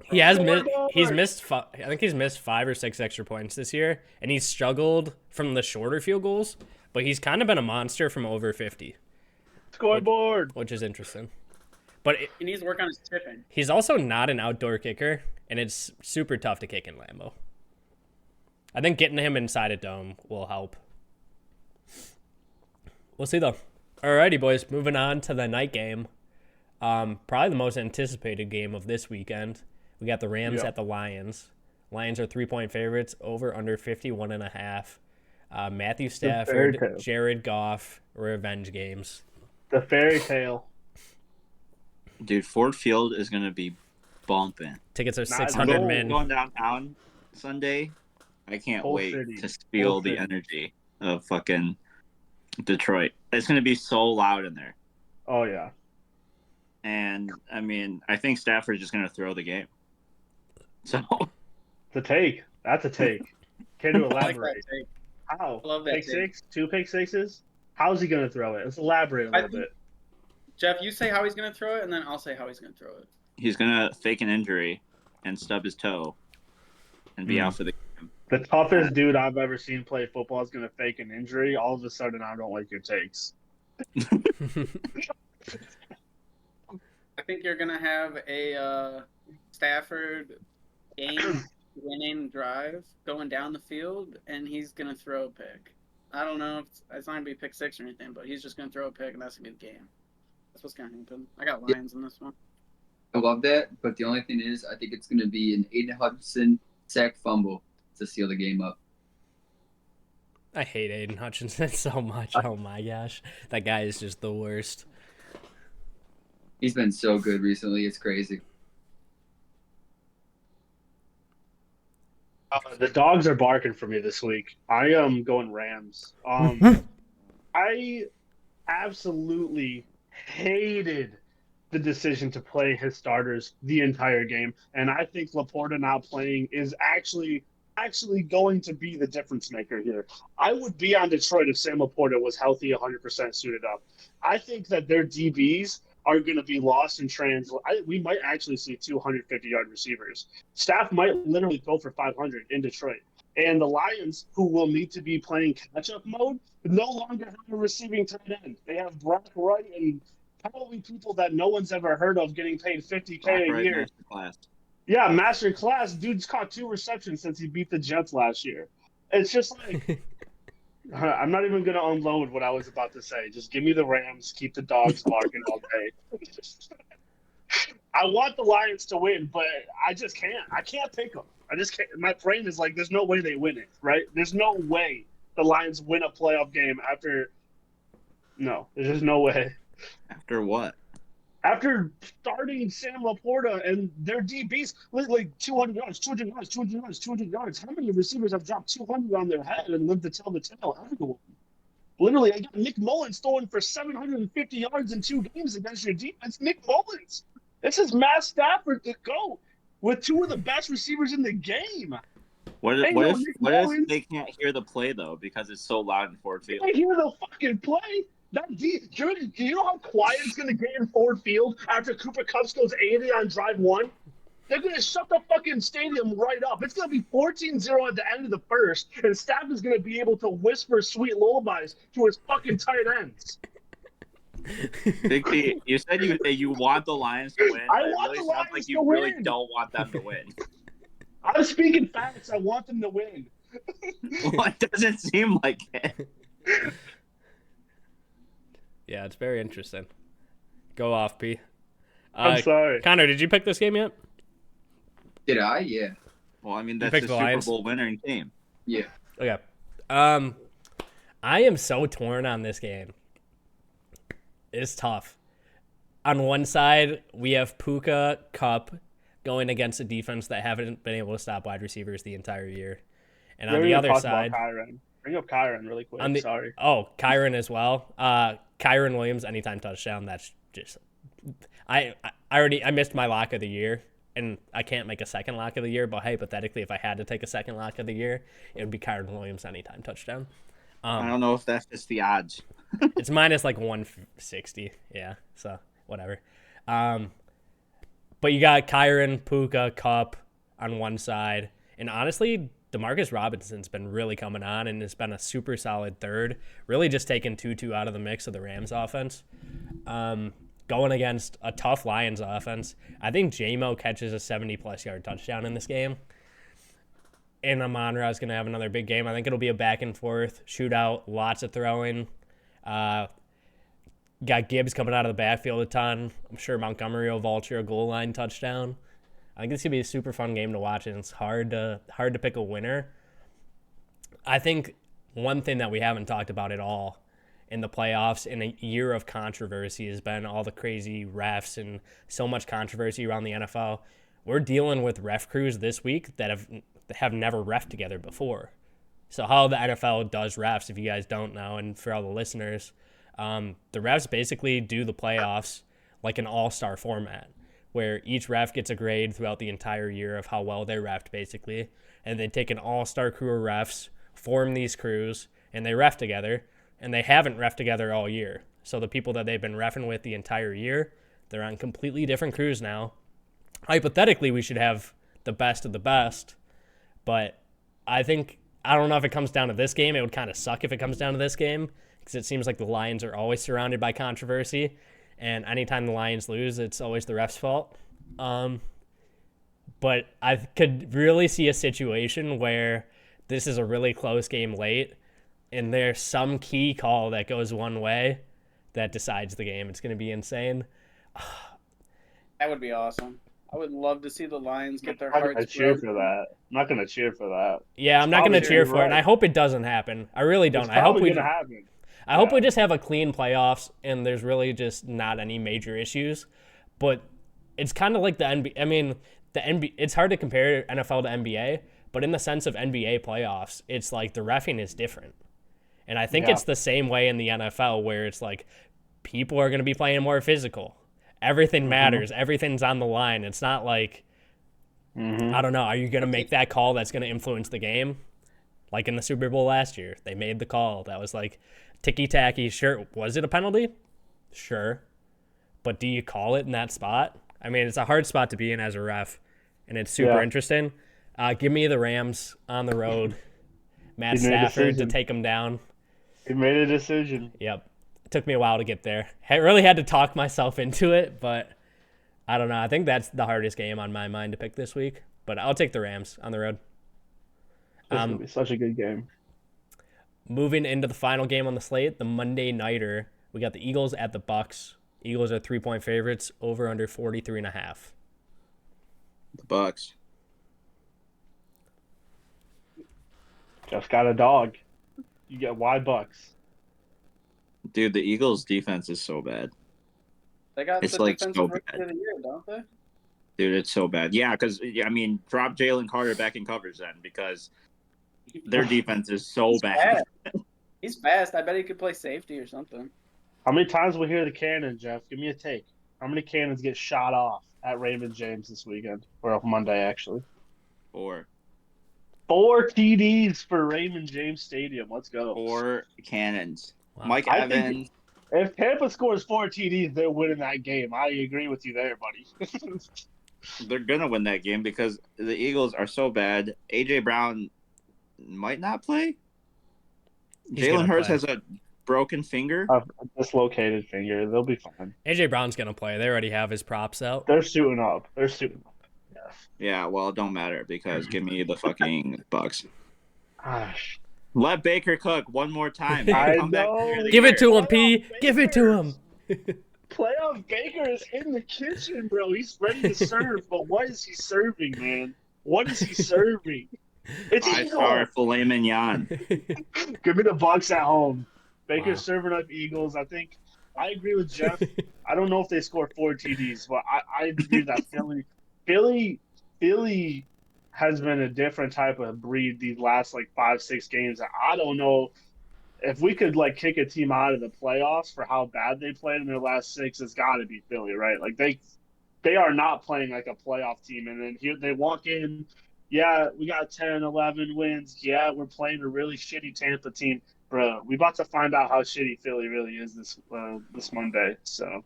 He's missed. I think he's missed 5 or 6 extra points this year, and he's struggled from the shorter field goals. But he's kind of been a monster from over 50. Scoreboard. Which is interesting. But He needs to work on his chipping. he's also not an outdoor kicker, and it's super tough to kick in Lambeau. I think getting him inside a dome will help. We'll see, though. Alrighty, boys. Moving on to the night game. Probably the most anticipated game of this weekend. We got the Rams at the Lions. Lions are 3-point favorites, over under 51.5. Matthew Stafford, Jared Goff, revenge games. The fairy tale. dude, Ford Field is going to be bumping. Tickets are 600 min. Going downtown Sunday. I can't wait to feel the energy of fucking Detroit. It's going to be so loud in there. Oh, yeah. And, I mean, I think Stafford's just going to throw the game. So. The take. That's a take. Can you elaborate? How? I love that pick six? 2 pick sixes? How's he going to throw it? Let's elaborate a little bit. Jeff, you say how he's going to throw it, and then I'll say how he's going to throw it. He's going to fake an injury and stub his toe and be out for the game. The toughest dude I've ever seen play football is going to fake an injury. All of a sudden, I don't like your takes. I think you're going to have a Stafford game-winning drive going down the field, and he's going to throw a pick. I don't know if it's not going to be pick six or anything, but he's just going to throw a pick, and that's going to be the game. That's what's going to happen. I got Lions in this one. I love that, but the only thing is, I think it's going to be an Aiden Hutchinson sack fumble to seal the game up. I hate Aiden Hutchinson so much. Oh my gosh. That guy is just the worst. He's been so good recently. It's crazy. The dogs are barking for me this week. I am going Rams. I absolutely hated the decision to play his starters the entire game, and I think Laporta not playing is actually going to be the difference maker here. I would be on Detroit if Sam Laporta was healthy, 100% suited up. I think that their DBs are going to be lost in we might actually see 250-yard receivers. Staff might literally go for 500 in Detroit. And the Lions, who will need to be playing catch-up mode, no longer have a receiving tight end. They have Brock Wright and probably people that no one's ever heard of getting paid $50K a year. Yeah, master class. Dude's caught 2 receptions since he beat the Jets last year. It's just like, I'm not even going to unload what I was about to say. Just give me the Rams, keep the dogs barking all day. I want the Lions to win, but I just can't. I can't pick them. I just can't. My brain is like, there's no way they win it, right? There's no way the Lions win a playoff game after. No, there's just no way. After what? After starting Sam Laporta and their DBs, like 200 yards, 200 yards, 200 yards, 200 yards. How many receivers have dropped 200 on their head and lived to tell the tale? Everyone. Literally, I got Nick Mullins throwing for 750 yards in 2 games against your defense. Nick Mullins. This is Matt Stafford to go with 2 of the best receivers in the game. What if they can't hear the play, though, because it's so loud in Ford Field? They hear the fucking play. Do you know how quiet it's going to get in Ford Field after Cooper Kupp goes 80 on drive 1? They're going to shut the fucking stadium right up. It's going to be 14-0 at the end of the first, and Staff is going to be able to whisper sweet lullabies to his fucking tight ends. Big P, you said you want the Lions to win. I but want it really the sounds Lions like to you really win. don't want them to win. I'm speaking facts. I want them to win. Well, it doesn't seem like it. Yeah, it's very interesting. Go off, P. I'm sorry. Connor, did you pick this game yet? Did I? Yeah. Well, I mean, that's the Super Bowl winning team. Yeah. Okay. I am so torn on this game. It's tough. On one side, we have Puka, Kupp going against a defense that haven't been able to stop wide receivers the entire year. And on the other side... Bring up Kyron really quick. Sorry. Oh, Kyron as well. Kyron Williams, anytime touchdown. That's just... I missed my lock of the year, and I can't make a second lock of the year, but hypothetically, if I had to take a second lock of the year, it would be Kyron Williams anytime touchdown. I don't know if that's just the odds. It's minus like 160. Yeah, so whatever. But you got Kyron, Puka, Kupp on one side, and honestly, Demarcus Robinson's been really coming on and has been a super solid third, really just taking Tutu out of the mix of the Rams offense. Going against a tough Lions offense, I think J-Mo catches a 70-plus yard touchdown in this game. And Amon-Ra is going to have another big game. I think it'll be a back-and-forth shootout, lots of throwing. Got Gibbs coming out of the backfield a ton. I'm sure Montgomery will vulture a goal line touchdown. I think this could be a super fun game to watch, and it's hard to pick a winner. I think one thing that we haven't talked about at all in the playoffs in a year of controversy has been all the crazy refs and so much controversy around the NFL. We're dealing with ref crews this week that have never reffed together before. So how the NFL does refs, if you guys don't know, and for all the listeners, the refs basically do the playoffs like an all-star format, where each ref gets a grade throughout the entire year of how well they reffed, basically. And they take an all-star crew of refs, form these crews, and they ref together. And they haven't ref together all year. So the people that they've been reffing with the entire year, they're on completely different crews now. Hypothetically, we should have the best of the best, but I don't know if it comes down to this game. It would kind of suck if it comes down to this game because it seems like the Lions are always surrounded by controversy, and anytime the Lions lose, it's always the ref's fault. But I could really see a situation where this is a really close game late, and there's some key call that goes one way that decides the game. It's going to be insane. That would be awesome. I would love to see the Lions get their I'm hearts not cheer broken. for that. I'm not going to cheer for that. Yeah, I'm not going to cheer for it, and I hope it doesn't happen. I really don't. It's I hope going to happen. I hope we just have a clean playoffs, and there's really just not any major issues. But it's kind of like the NBA. I mean, the NBA. It's hard to compare NFL to NBA, but in the sense of NBA playoffs, it's like the reffing is different. And I think it's the same way in the NFL, where it's like people are going to be playing more physical. Everything matters. Everything's on the line. It's not like, I don't know, are you going to make that call that's going to influence the game? Like in the Super Bowl last year, they made the call. That was like ticky-tacky. Sure, was it a penalty? Sure. But do you call it in that spot? I mean, it's a hard spot to be in as a ref, and it's super interesting. Give me the Rams on the road. Matt Stafford to take them down. He made a decision. Yep. It took me a while to get there. I really had to talk myself into it, but I don't know. I think that's the hardest game on my mind to pick this week, but I'll take the Rams on the road. It's going to be such a good game. Moving into the final game on the slate, the Monday Nighter, we got the Eagles at the Bucks. Eagles are 3-point favorites, over under 43.5. The Bucks. Just got a dog. You get why Bucks? Dude, the Eagles' defense is so bad. They got It's the like defensive so rookie bad. of the year, don't they? Dude, it's so bad. Yeah, because, I mean, drop Jalen Carter back in coverage then, because their defense is so bad. He's fast. I bet he could play safety or something. How many times we hear the cannon, Jeff? Give me a take. How many cannons get shot off at Raymond James this weekend? Or on Monday, actually. 4 TDs for Raymond James Stadium. Let's go. 4 cannons. Wow. Mike I think- Evans. If Tampa scores 4 TDs, they're winning that game. I agree with you there, buddy. They're going to win that game because the Eagles are so bad. A.J. Brown might not play. He's Jalen gonna Hurts play. has a broken finger. A dislocated finger. They'll be fine. AJ Brown's going to play. They already have his props out. They're suiting up. Yeah. Yeah, well, it don't matter because give me the fucking Bucks. Gosh. Let Baker cook one more time. I Come back know. here of the Give year. it to him, P. Give it to him. Playoff Baker is in the kitchen, bro. He's ready to serve, but what is he serving, man? What is he serving? It's 5-star filet mignon. Give me the Bucks at home. Baker's Wow. serving up Eagles. I agree with Jeff. I don't know if they score 4 TDs, but I agree that Philly has been a different type of breed these last 5-6 games. I don't know if we could kick a team out of the playoffs for how bad they played in their last 6. It's got to be Philly, right? They are not playing like a playoff team, and then here they walk in. Yeah, we got 10, 11 wins. Yeah, we're playing a really shitty Tampa team. Bro, we about to find out how shitty Philly really is this Monday. So,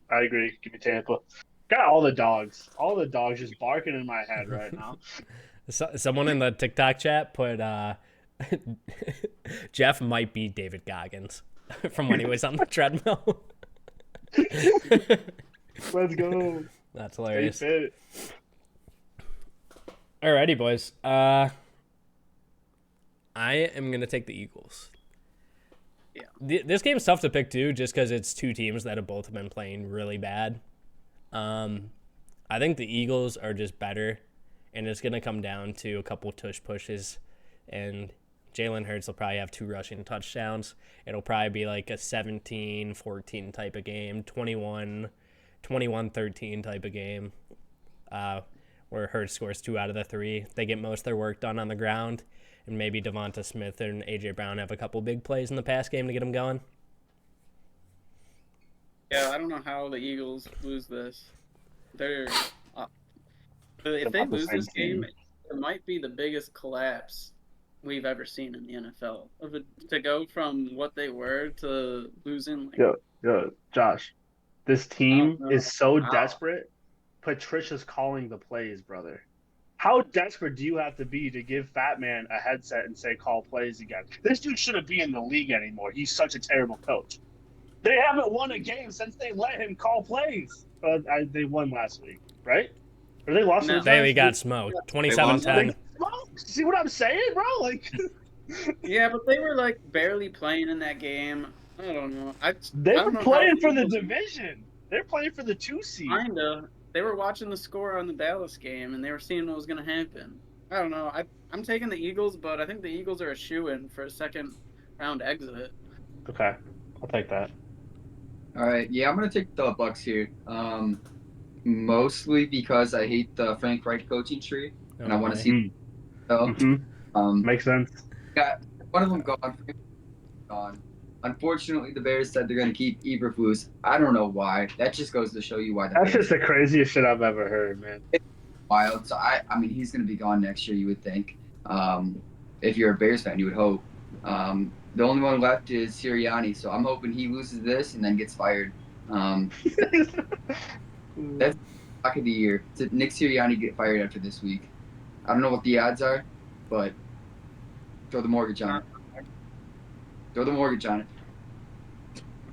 I agree. Give me Tampa. Got all the dogs just barking in my head right now. Someone in the TikTok chat put Jeff might be David Goggins from when he was on the treadmill. Let's go. That's Stay hilarious. fit. Alrighty, boys. I am going to take the Eagles. Yeah. This game's tough to pick, too, just because it's two teams that have both been playing really bad. I think the Eagles are just better, and it's going to come down to a couple tush pushes, and Jalen Hurts will probably have 2 rushing touchdowns. It'll probably be like a 17-14 type of game, 21-13 type of game, where Hurts scores 2 out of the 3. They get most of their work done on the ground, and maybe Devonta Smith and A.J. Brown have a couple big plays in the pass game to get them going. Yeah, I don't know how the Eagles lose this. They're if they lose this game, it might be the biggest collapse we've ever seen in the NFL. To go from what they were to losing Yo, Josh, this I don't team know is so how. desperate. Patricia's calling the plays, brother. How desperate do you have to be to give Fat Man a headset and say call plays again? This dude shouldn't be in the league anymore. He's such a terrible coach. They haven't won a game since they let him call plays. They won last week, right? Or they lost No. Bailey originally? got smoked. They lost. 27-10. See what I'm saying, bro? Like Yeah, but they were like barely playing in that game. I don't know. I they don't were know how playing for the people division. They're playing for the 2 seed. kinda. They were watching the score on the Dallas game and they were seeing what was gonna happen. I don't know. I'm taking the Eagles, but I think the Eagles are a shoo-in for a second round exit. Okay, I'll take that. All right, yeah, I'm gonna take the Bucks here. Mostly because I hate the Frank Reich coaching tree, and I want to see. Makes sense. Got one of them gone. Gone. Unfortunately, the Bears said they're gonna keep Eberflus. I don't know why. That just goes to show you why the That's Bears just the craziest shit I've ever heard, man. wild. So I mean, he's gonna be gone next year. You would think. If you're a Bears fan, you would hope. The only one left is Sirianni, so I'm hoping he loses this and then gets fired. That's back of the year. Did Nick Sirianni get fired after this week? I don't know what the odds are, but throw the mortgage on it. Throw the mortgage on it.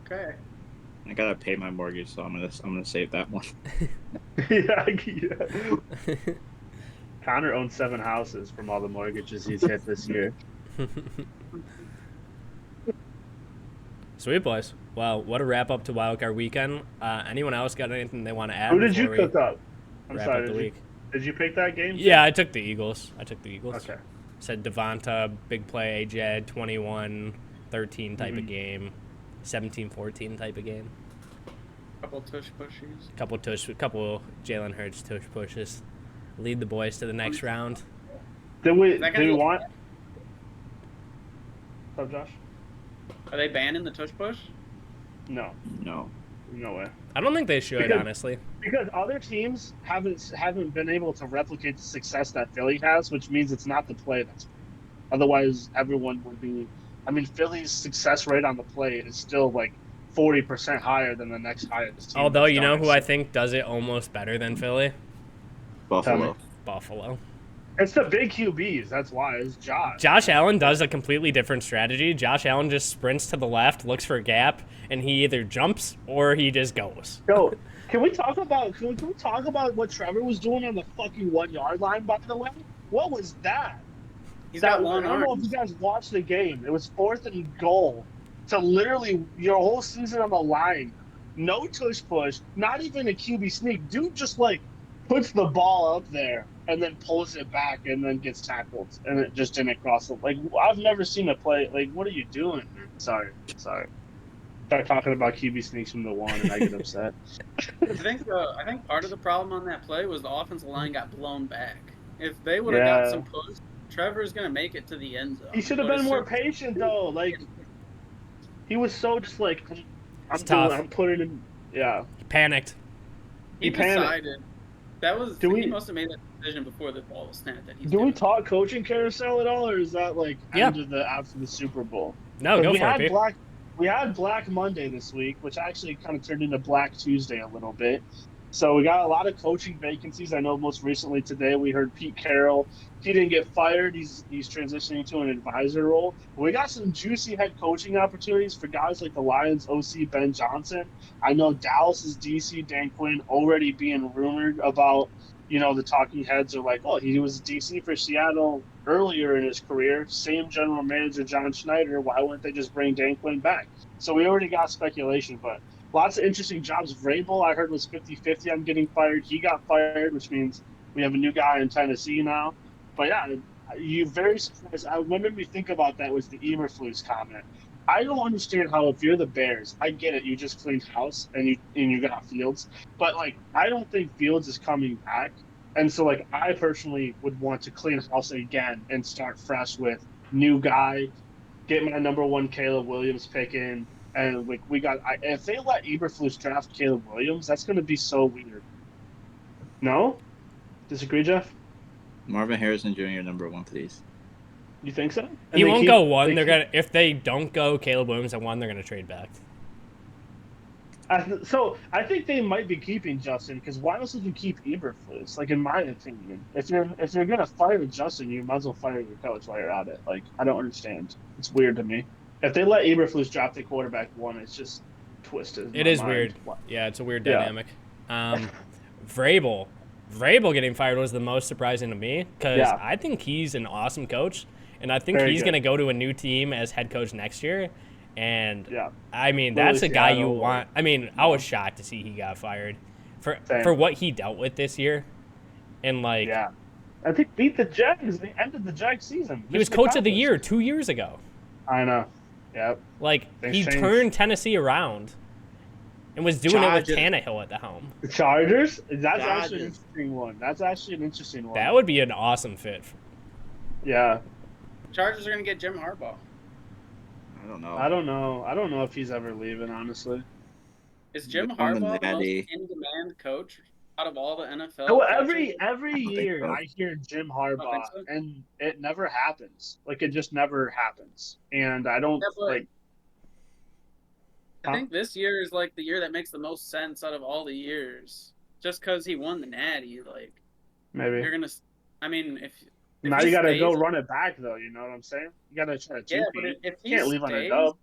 Okay. I gotta pay my mortgage, so I'm gonna save that one. yeah. Connor owns 7 houses from all the mortgages he's hit this year. Sweet boys. Well, what a wrap up to Wildcard Weekend. Anyone else got anything they want to add? Who did you before cook up? I'm wrap sorry. up the week? Did you pick that game? Yeah, I took the Eagles. Okay. Said Devonta, big play, AJ, 21-13 type of game, 17-14 type of game. Couple tush pushes. Couple Jalen Hurts tush pushes. Lead the boys to the next round. Do we Are want? What's up, Josh? Are they banning the tush push? No. No. No way. I don't think they should, honestly. Because other teams haven't been able to replicate the success that Philly has, which means it's not the play that's. Otherwise, everyone would be. I mean, Philly's success rate on the play is still like 40% higher than the next highest team. Although, you know who I think does it almost better than Philly? Buffalo. It's the big QBs. That's why. It's Josh. Josh Allen does a completely different strategy. Josh Allen just sprints to the left, looks for a gap, and he either jumps or he just goes. Yo, can we talk about what Trevor was doing on the fucking 1 yard line, by the way? What was that? He's got long I don't know if arms. you guys watched the game. It was 4th and goal to literally your whole season on the line. No tush push, not even a QB sneak. Dude just like puts the ball up there and then pulls it back and then gets tackled and it just didn't cross the. Like I've never seen a play. Like what are you doing, man? Sorry. Start talking about QB sneaks from the 1 and I get upset. I think part of the problem on that play was the offensive line got blown back. If they would have got some push, Trevor's gonna make it to the end zone. He should have been more patient though. Like he was so just like I'm putting him. Yeah. He panicked. He decided. That was. He must have made that decision before the ball was snapped. Do we talk coaching carousel at all, or is that like after the Super Bowl? No, go for it. We had Black Monday this week, which actually kind of turned into Black Tuesday a little bit. So we got a lot of coaching vacancies. I know most recently today we heard Pete Carroll. He didn't get fired. He's transitioning to an advisor role. We got some juicy head coaching opportunities for guys like the Lions OC Ben Johnson. I know Dallas's DC Dan Quinn already being rumored about. You know, the talking heads are like, oh, he was DC for Seattle earlier in his career. Same general manager, John Schneider. Why wouldn't they just bring Dan Quinn back? So we already got speculation, but lots of interesting jobs. Vrabel, I heard, was 50-50 on getting fired. He got fired, which means we have a new guy in Tennessee now. But, yeah, you're very surprised. What made me think about that was the Eberflus comment. I don't understand how, if you're the Bears, I get it. You just cleaned house and you got Fields. But, like, I don't think Fields is coming back. And so, like, I personally would want to clean house again and start fresh with new guy, get my number 1 Caleb Williams pick in. And, like, if they let Eberflus draft Caleb Williams, that's going to be so weird. No? Disagree, Jeff? Marvin Harrison Jr. number 1, please. You think so? He won't go 1. If they don't go Caleb Williams at 1, they're gonna trade back. So I think they might be keeping Justin because why else would you keep Eberflus? Like in my opinion, if you're gonna fire Justin, you might as well fire your coach while you're at it. Like I don't understand. It's weird to me. If they let Eberflus drop the quarterback one, it's just twisted. It is weird. Yeah, it's a weird dynamic. Vrabel getting fired was the most surprising to me because I think he's an awesome coach, and I think he's going to go to a new team as head coach next year. And I mean, that's a guy you want. I mean, I was shocked to see he got fired for what he dealt with this year, and like, I think beat the Jags. They ended the Jags season. He was coach of the year 2 years ago. I know. Yep. Like he turned Tennessee around. And was doing it with Tannehill at the helm. The Chargers? That's actually an interesting one. That would be an awesome fit. Yeah. Chargers are going to get Jim Harbaugh. I don't know if he's ever leaving, honestly. Is Jim Harbaugh the most in-demand coach out of all the NFL? Oh, every year I hear Jim Harbaugh, and it never happens. Like, it just never happens. And I don't, I think this year is like the year that makes the most sense out of all the years. Just because he won the Natty, like maybe you're gonna. I mean, if now you gotta go run it back though. You know what I'm saying? You gotta try to. But if he can't leave on a dub.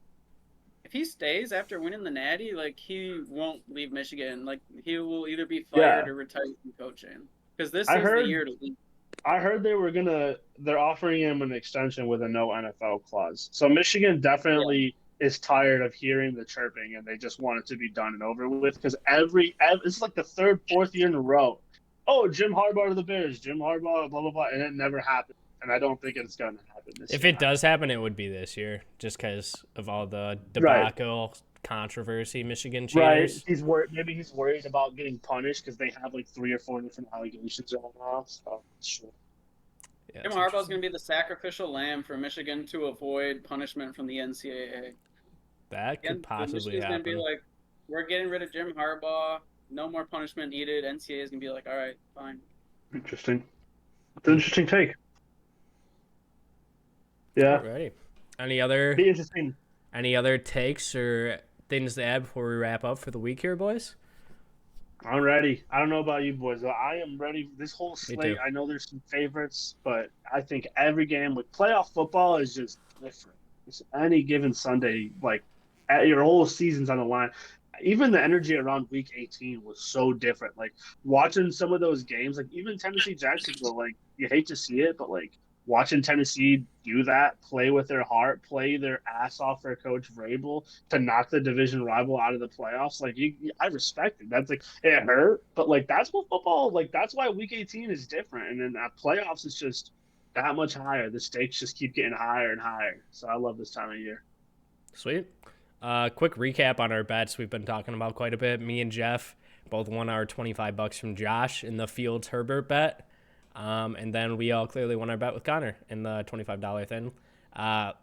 If he stays after winning the Natty, like he won't leave Michigan. Like he will either be fired or retire from coaching. Because this is the year to leave. I heard they're offering him an extension with a no NFL clause. So Michigan definitely is tired of hearing the chirping, and they just want it to be done and over with. Because it's like the third, fourth year in a row. Oh, Jim Harbaugh to the Bears, Jim Harbaugh, blah blah blah, and it never happened. And I don't think it's going to happen this year. If it does happen, it would be this year, just because of all the debacle, controversy, Michigan cheaters. Right. Maybe he's worried about getting punished because they have like 3 or 4 different allegations right now. So sure. Yeah, Jim Harbaugh's going to be the sacrificial lamb for Michigan to avoid punishment from the NCAA. That could possibly happen. Going to be like, we're getting rid of Jim Harbaugh. No more punishment needed. NCAA is going to be like, all right, fine. Interesting. It's an interesting take. Yeah. Alrighty. Any other takes or things to add before we wrap up for the week here, boys? I'm ready. I don't know about you boys, but I am ready. This whole slate, I know there's some favorites, but I think every game with playoff football is just different. It's any given Sunday, like your whole season's on the line. Even the energy around Week 18 was so different. Like watching some of those games, like even Tennessee Jacksonville, like you hate to see it, but like watching Tennessee do that, play with their heart, play their ass off for Coach Vrabel to knock the division rival out of the playoffs, like I respect it. That's like it hurt, but like that's what football, like that's why Week 18 is different. And then playoffs is just that much higher. The stakes just keep getting higher and higher. So I love this time of year. Sweet. Quick recap on our bets we've been talking about quite a bit. Me and Jeff both won our $25 from Josh in the Fields Herbert bet. And then we all clearly won our bet with Connor in the $25 thing.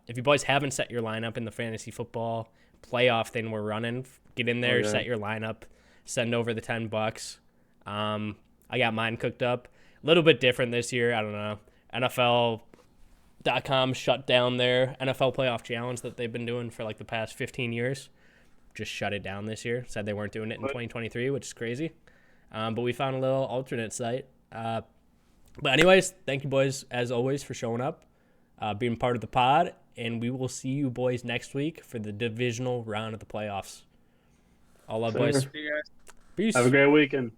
If you boys haven't set your lineup in the fantasy football playoff thing we're running, get in there, set your lineup, send over the $10. I got mine cooked up. A little bit different this year. I don't know. NFL.com shut down their NFL playoff challenge that they've been doing for like the past 15 years. Just shut it down this year. Said they weren't doing it in 2023, which is crazy. But we found a little alternate site. But anyways, thank you boys, as always, for showing up, being part of the pod, and we will see you boys next week for the divisional round of the playoffs. All love, boys. See you guys. Peace. Have a great weekend.